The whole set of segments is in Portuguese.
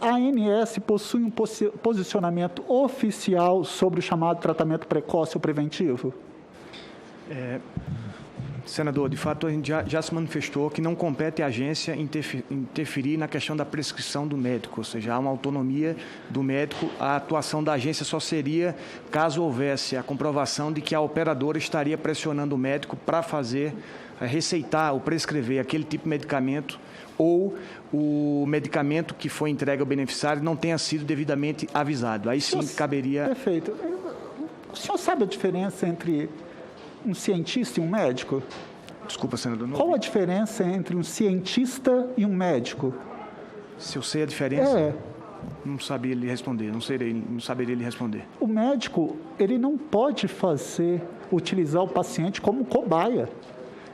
A ANS possui um posicionamento oficial sobre o chamado tratamento precoce ou preventivo? Senador, de fato, a gente já se manifestou que não compete à agência interferir na questão da prescrição do médico, ou seja, há uma autonomia do médico, a atuação da agência só seria caso houvesse a comprovação de que a operadora estaria pressionando o médico para receitar ou prescrever aquele tipo de medicamento ou o medicamento que foi entregue ao beneficiário não tenha sido devidamente avisado. Aí sim caberia... Perfeito. O senhor sabe a diferença entre um cientista e um médico? Desculpa, senador. Qual a diferença entre um cientista e um médico? Se eu sei a diferença, não sabia lhe responder, não saberia lhe responder. O médico, ele não pode utilizar o paciente como cobaia.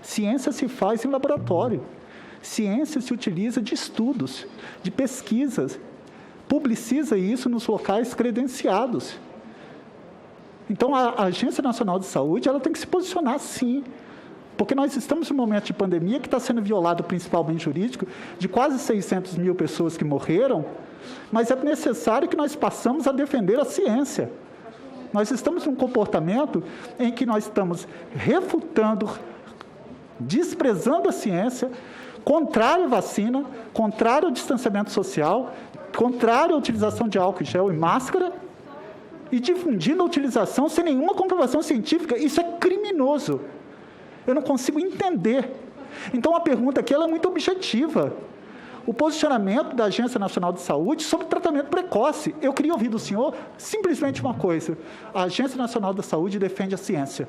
Ciência se faz em laboratório. Ciência se utiliza de estudos, de pesquisas. Publiciza isso nos locais credenciados. Então, a Agência Nacional de Saúde ela tem que se posicionar, sim, porque nós estamos num momento de pandemia que está sendo violado principalmente jurídico, de quase 600 mil pessoas que morreram, mas é necessário que nós passamos a defender a ciência. Nós estamos num comportamento em que nós estamos refutando, desprezando a ciência, contrário à vacina, contrário ao distanciamento social, contrário à utilização de álcool gel e máscara, e difundindo a utilização sem nenhuma comprovação científica. Isso é criminoso. Eu não consigo entender. Então, a pergunta aqui ela é muito objetiva. O posicionamento da Agência Nacional de Saúde sobre tratamento precoce. Eu queria ouvir do senhor simplesmente uma coisa. A Agência Nacional da Saúde defende a ciência.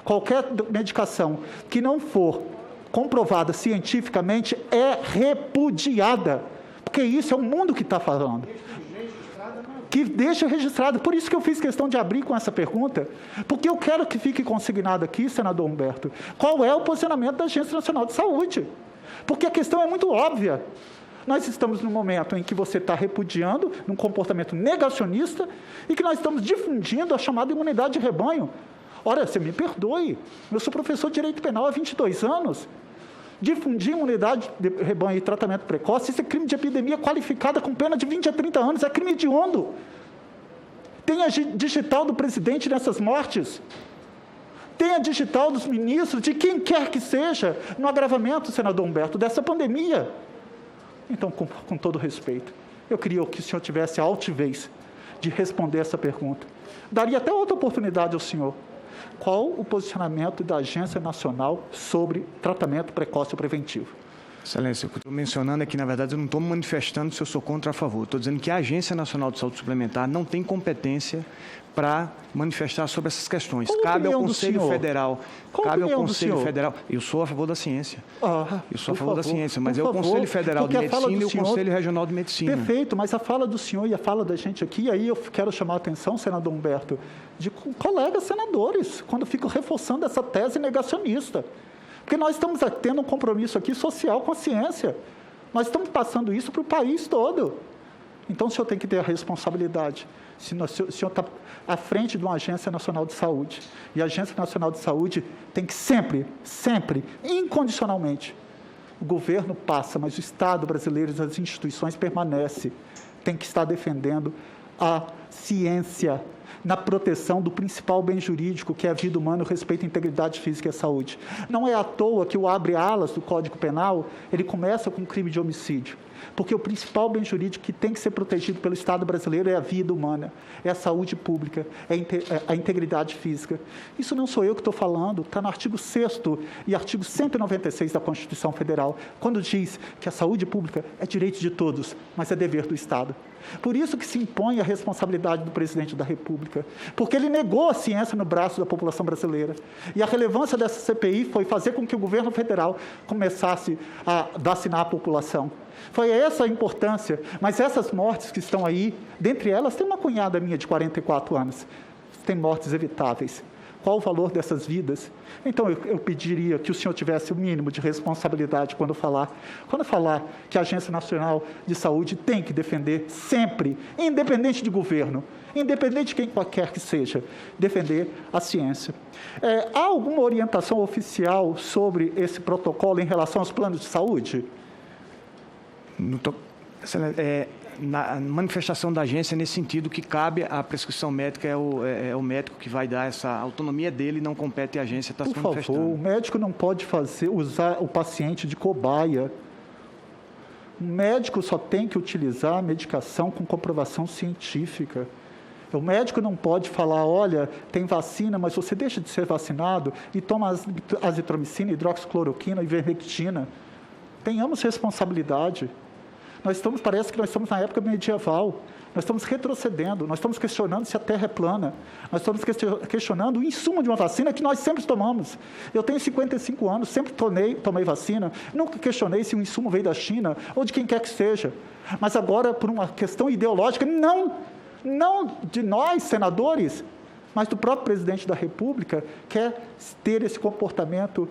Qualquer medicação que não for comprovada cientificamente é repudiada. Porque isso é o mundo que está falando. Que deixa registrado. Por isso que eu fiz questão de abrir com essa pergunta, porque eu quero que fique consignado aqui, senador Humberto, qual é o posicionamento da Agência Nacional de Saúde. Porque a questão é muito óbvia. Nós estamos num momento em que você está repudiando, num comportamento negacionista, e que nós estamos difundindo a chamada imunidade de rebanho. Ora, você me perdoe, eu sou professor de Direito Penal há 22 anos. Difundir imunidade de rebanho e tratamento precoce, isso é crime de epidemia qualificada com pena de 20 a 30 anos, é crime hediondo. Tem a digital do presidente nessas mortes. Tem a digital dos ministros, de quem quer que seja, no agravamento, senador Humberto, dessa pandemia. Então, com todo respeito, eu queria que o senhor tivesse a altivez de responder essa pergunta. Daria até outra oportunidade ao senhor. Qual o posicionamento da Agência Nacional sobre tratamento precoce ou preventivo? Excelência, o que eu estou mencionando é que, na verdade, eu não estou manifestando se eu sou contra ou a favor. Estou dizendo que a Agência Nacional de Saúde Suplementar não tem competência para manifestar sobre essas questões. Cabe ao Conselho Federal. Cabe ao Conselho Federal. Eu sou a favor da ciência. Eu sou a favor da ciência, mas é o Conselho Federal de Medicina e o Conselho Regional de Medicina. Perfeito, mas a fala do senhor e a fala da gente aqui, aí eu quero chamar a atenção, senador Humberto, de colegas senadores, quando ficam reforçando essa tese negacionista. Porque nós estamos tendo um compromisso aqui social com a ciência. Nós estamos passando isso para o país todo. Então, o senhor tem que ter a responsabilidade. O senhor está à frente de uma Agência Nacional de Saúde. E a Agência Nacional de Saúde tem que sempre, incondicionalmente, o governo passa, mas o Estado brasileiro e as instituições permanecem. Tem que estar defendendo a ciência na proteção do principal bem jurídico, que é a vida humana, o respeito à integridade física e à saúde. Não é à toa que o abre alas do Código Penal, ele começa com crime de homicídio, porque o principal bem jurídico que tem que ser protegido pelo Estado brasileiro é a vida humana, é a saúde pública, é a integridade física. Isso não sou eu que estou falando, está no artigo 6º e artigo 196 da Constituição Federal, quando diz que a saúde pública é direito de todos, mas é dever do Estado. Por isso que se impõe a responsabilidade do presidente da República, porque ele negou a ciência no braço da população brasileira. E a relevância dessa CPI foi fazer com que o governo federal começasse a vacinar a população. Foi essa a importância, mas essas mortes que estão aí, dentre elas tem uma cunhada minha de 44 anos, tem mortes evitáveis. Qual o valor dessas vidas? Então, eu pediria que o senhor tivesse o mínimo de responsabilidade quando falar que a Agência Nacional de Saúde tem que defender sempre, independente de governo, independente de quem quer que seja, defender a ciência. Há alguma orientação oficial sobre esse protocolo em relação aos planos de saúde? Na manifestação da agência, nesse sentido, que cabe a prescrição médica, é o médico que vai dar essa autonomia dele, não compete à agência, está se manifestando. Por favor, o médico não pode usar o paciente de cobaia. O médico só tem que utilizar a medicação com comprovação científica. O médico não pode falar, olha, tem vacina, mas você deixa de ser vacinado e toma azitromicina, hidroxicloroquina e ivermectina. Tenhamos responsabilidade. Parece que nós estamos na época medieval. Nós estamos retrocedendo, nós estamos questionando se a Terra é plana. Nós estamos questionando o insumo de uma vacina que nós sempre tomamos. Eu tenho 55 anos, sempre tomei vacina, nunca questionei se o insumo veio da China ou de quem quer que seja. Mas agora, por uma questão ideológica, não de nós, senadores, mas do próprio presidente da República, quer ter esse comportamento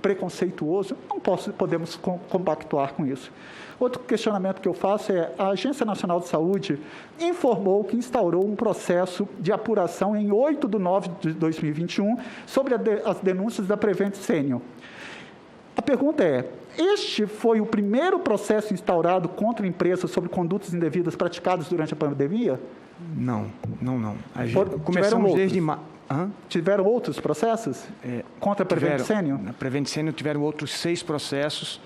preconceituoso. Não podemos compactuar com isso. Outro questionamento que eu faço é: a Agência Nacional de Saúde informou que instaurou um processo de apuração em 8/9/2021 sobre as denúncias da Prevent Senior. A pergunta é: este foi o primeiro processo instaurado contra a empresa sobre condutas indevidas praticadas durante a pandemia? Não. Começamos desde Tiveram outros processos contra a Prevent Senior? Na Prevent Senior tiveram outros 6 processos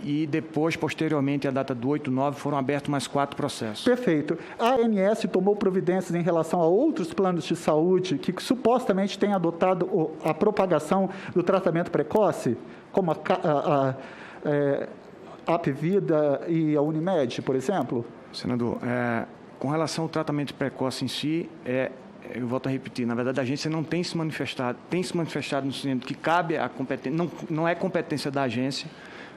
e depois, posteriormente, à data do 8/9, foram abertos mais 4 processos. Perfeito. A ANS tomou providências em relação a outros planos de saúde que supostamente têm adotado a propagação do tratamento precoce, como a Apvida e a Unimed, por exemplo? Senador, com relação ao tratamento precoce em si, eu volto a repetir, na verdade a agência não tem se manifestado no sentido que cabe a competência, não é competência da agência,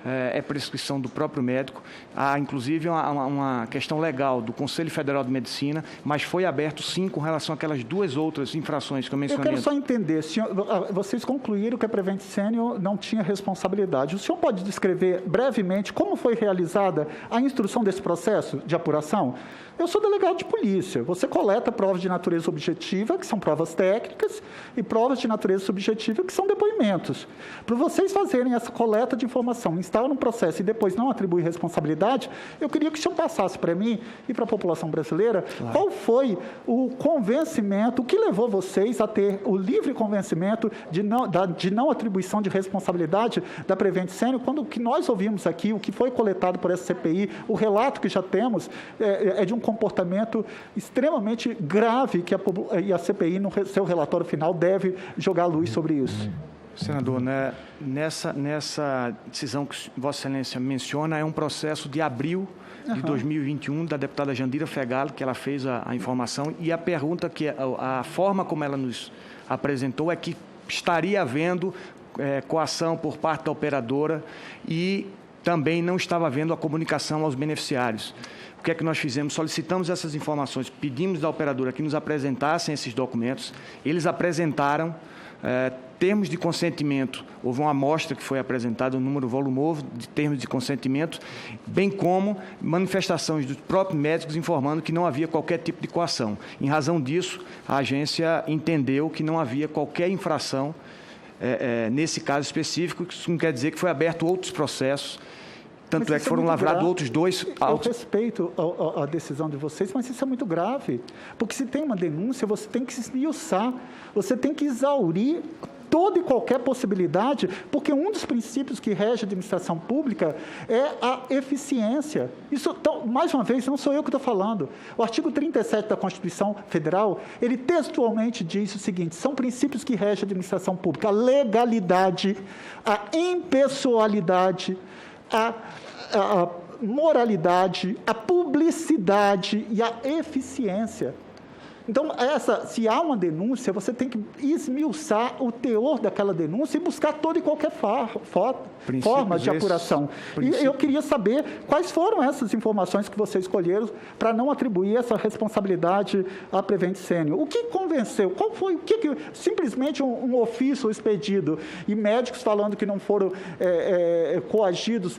é prescrição do próprio médico. Há, inclusive, uma questão legal do Conselho Federal de Medicina, mas foi aberto, sim, com relação àquelas 2 outras infrações que eu mencionei. Eu quero só entender, senhor, vocês concluíram que a Prevent Senior não tinha responsabilidade. O senhor pode descrever brevemente como foi realizada a instrução desse processo de apuração? Eu sou delegado de polícia. Você coleta provas de natureza objetiva, que são provas técnicas, e provas de natureza subjetiva, que são depoimentos. Para vocês fazerem essa coleta de informação, instauram um processo e depois não atribuem responsabilidade, eu queria que o senhor passasse para mim e para a população brasileira, claro, qual foi o convencimento, o que levou vocês a ter o livre convencimento de não atribuição de responsabilidade da Prevent Senior, quando o que nós ouvimos aqui, o que foi coletado por essa CPI, o relato que já temos, é de um comportamento extremamente grave que a CPI, no seu relatório final, deve jogar luz sobre isso. Senador, nessa decisão que Vossa Excelência menciona, é um processo de abril de 2021, da deputada Jandira Fegali, que ela fez a informação, e a pergunta, a forma como ela nos apresentou, é que estaria havendo coação por parte da operadora e também não estava havendo a comunicação aos beneficiários. O que é que nós fizemos? Solicitamos essas informações, pedimos da operadora que nos apresentassem esses documentos, eles apresentaram termos de consentimento, houve uma amostra que foi apresentada, um número volumoso de termos de consentimento, bem como manifestações dos próprios médicos informando que não havia qualquer tipo de coação. Em razão disso, a agência entendeu que não havia qualquer infração nesse caso específico, isso não quer dizer que foi aberto outros processos. Tanto é que foram lavrados outros 2 autos. Eu respeito a decisão de vocês, mas isso é muito grave. Porque se tem uma denúncia, você tem que se esmiuçar, você tem que exaurir toda e qualquer possibilidade, porque um dos princípios que rege a administração pública é a eficiência. Isso, então, mais uma vez, não sou eu que estou falando. O artigo 37 da Constituição Federal, ele textualmente diz o seguinte: são princípios que regem a administração pública: a legalidade, a impessoalidade, a moralidade, a publicidade e a eficiência. Então, se há uma denúncia, você tem que esmiuçar o teor daquela denúncia e buscar toda e qualquer forma de apuração. E eu queria saber quais foram essas informações que você escolheram para não atribuir essa responsabilidade à Prevent Senior. O que convenceu? Qual foi? Simplesmente um ofício expedido e médicos falando que não foram coagidos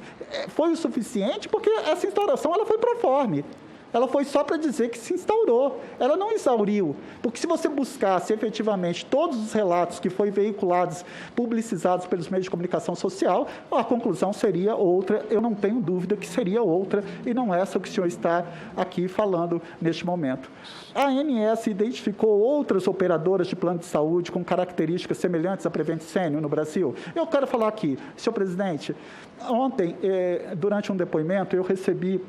foi o suficiente? Porque essa instauração ela foi proforme. Ela foi só para dizer que se instaurou. Ela não exauriu. Porque se você buscasse efetivamente todos os relatos que foram veiculados, publicizados pelos meios de comunicação social, a conclusão seria outra. Eu não tenho dúvida que seria outra, e não essa que o senhor está aqui falando neste momento. A ANS identificou outras operadoras de plano de saúde com características semelhantes à Prevent Senior no Brasil? Eu quero falar aqui, senhor presidente, ontem, durante um depoimento, eu recebi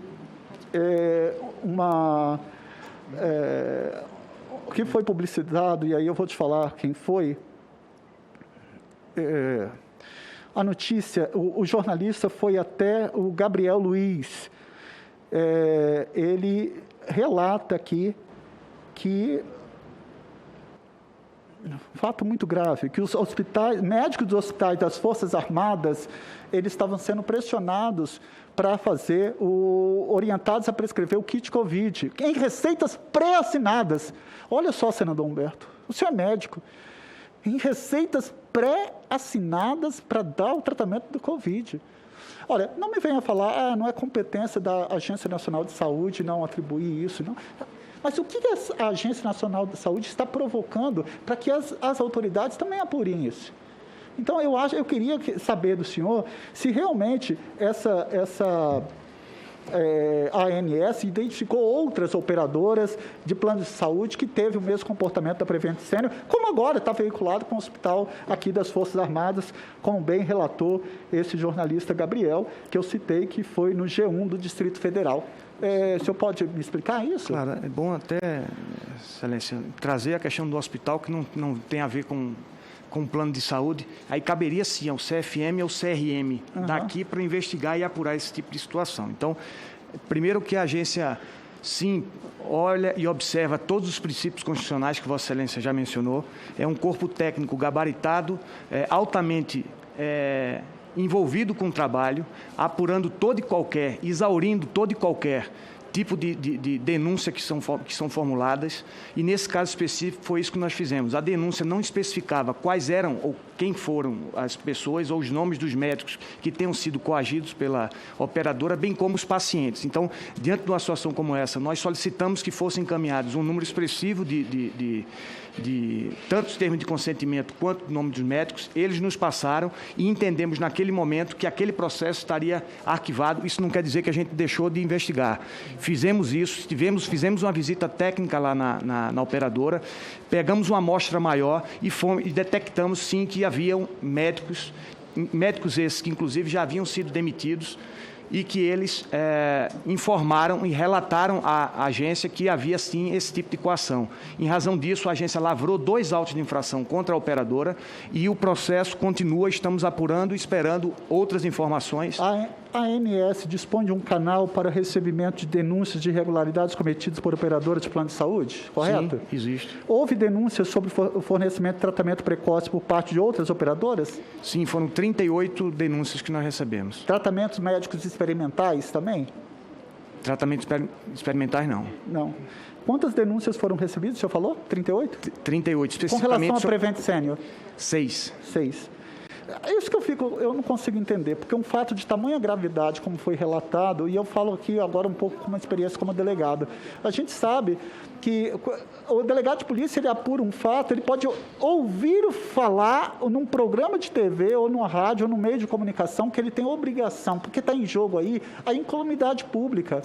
o que foi publicitado, e aí eu vou te falar quem foi. A notícia, o jornalista foi até o Gabriel Luiz. Ele relata aqui que, fato muito grave, que os médicos dos hospitais das Forças Armadas, eles estavam sendo pressionados para orientados a prescrever o kit Covid, em receitas pré-assinadas. Olha só, senador Humberto, o senhor é médico, em receitas pré-assinadas para dar o tratamento do Covid. Olha, não me venha falar, não é competência da Agência Nacional de Saúde não atribuir isso, não. Mas o que a Agência Nacional de Saúde está provocando para que as autoridades também apurem isso? Então, eu queria saber do senhor se realmente a ANS identificou outras operadoras de plano de saúde que teve o mesmo comportamento da Prevent Senior, como agora está veiculado com o hospital aqui das Forças Armadas, como bem relatou esse jornalista Gabriel, que eu citei, que foi no G1 do Distrito Federal. O senhor pode me explicar isso? Claro, é bom até, Excelência, trazer a questão do hospital, que não tem a ver com o plano de saúde. Aí caberia sim ao CFM ou CRM, daqui para investigar e apurar esse tipo de situação. Então, primeiro que a agência, sim, olha e observa todos os princípios constitucionais que Vossa Excelência já mencionou. É um corpo técnico gabaritado, altamente envolvido com o trabalho, apurando todo e qualquer, exaurindo todo e qualquer tipo de denúncia que são formuladas, e nesse caso específico foi isso que nós fizemos. A denúncia não especificava quais eram ou quem foram as pessoas ou os nomes dos médicos que tenham sido coagidos pela operadora, bem como os pacientes. Então, diante de uma situação como essa, nós solicitamos que fossem encaminhados um número expressivo de tanto os termos de consentimento quanto o nome dos médicos. Eles nos passaram e entendemos naquele momento que aquele processo estaria arquivado. Isso não quer dizer que a gente deixou de investigar. Fizemos isso, fizemos uma visita técnica lá na operadora, pegamos uma amostra maior e detectamos sim que haviam médicos esses que inclusive já haviam sido demitidos, e que eles informaram e relataram à agência que havia, sim, esse tipo de coação. Em razão disso, a agência lavrou 2 autos de infração contra a operadora e o processo continua, estamos apurando e esperando outras informações. A ANS dispõe de um canal para recebimento de denúncias de irregularidades cometidas por operadoras de plano de saúde, correto? Sim, existe. Houve denúncias sobre o fornecimento de tratamento precoce por parte de outras operadoras? Sim, foram 38 denúncias que nós recebemos. Tratamentos médicos experimentais também? Tratamentos experimentais, não. Não. Quantas denúncias foram recebidas, o senhor falou? 38? 38, especificamente. Com relação à Prevent Senior? 6. 6. É isso que eu não consigo entender, porque um fato de tamanha gravidade, como foi relatado, e eu falo aqui agora um pouco com uma experiência como delegado, a gente sabe que o delegado de polícia, ele apura um fato, ele pode ouvir falar num programa de TV, ou numa rádio, ou num meio de comunicação, que ele tem obrigação, porque está em jogo aí a incolumidade pública.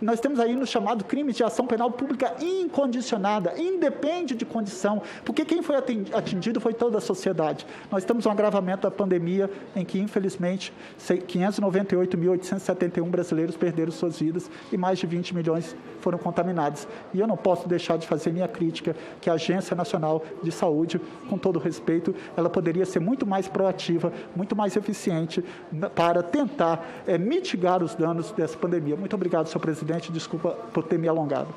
Nós temos aí no chamado crime de ação penal pública incondicionada, independe de condição, porque quem foi atingido foi toda a sociedade. Nós temos um agravamento da pandemia, em que, infelizmente, 598.871 brasileiros perderam suas vidas e mais de 20 milhões foram contaminados. E eu não posso deixar de fazer minha crítica, que a Agência Nacional de Saúde, com todo respeito, ela poderia ser muito mais proativa, muito mais eficiente para tentar mitigar os danos dessa pandemia. Muito obrigado, senhor presidente. Desculpa por ter me alongado.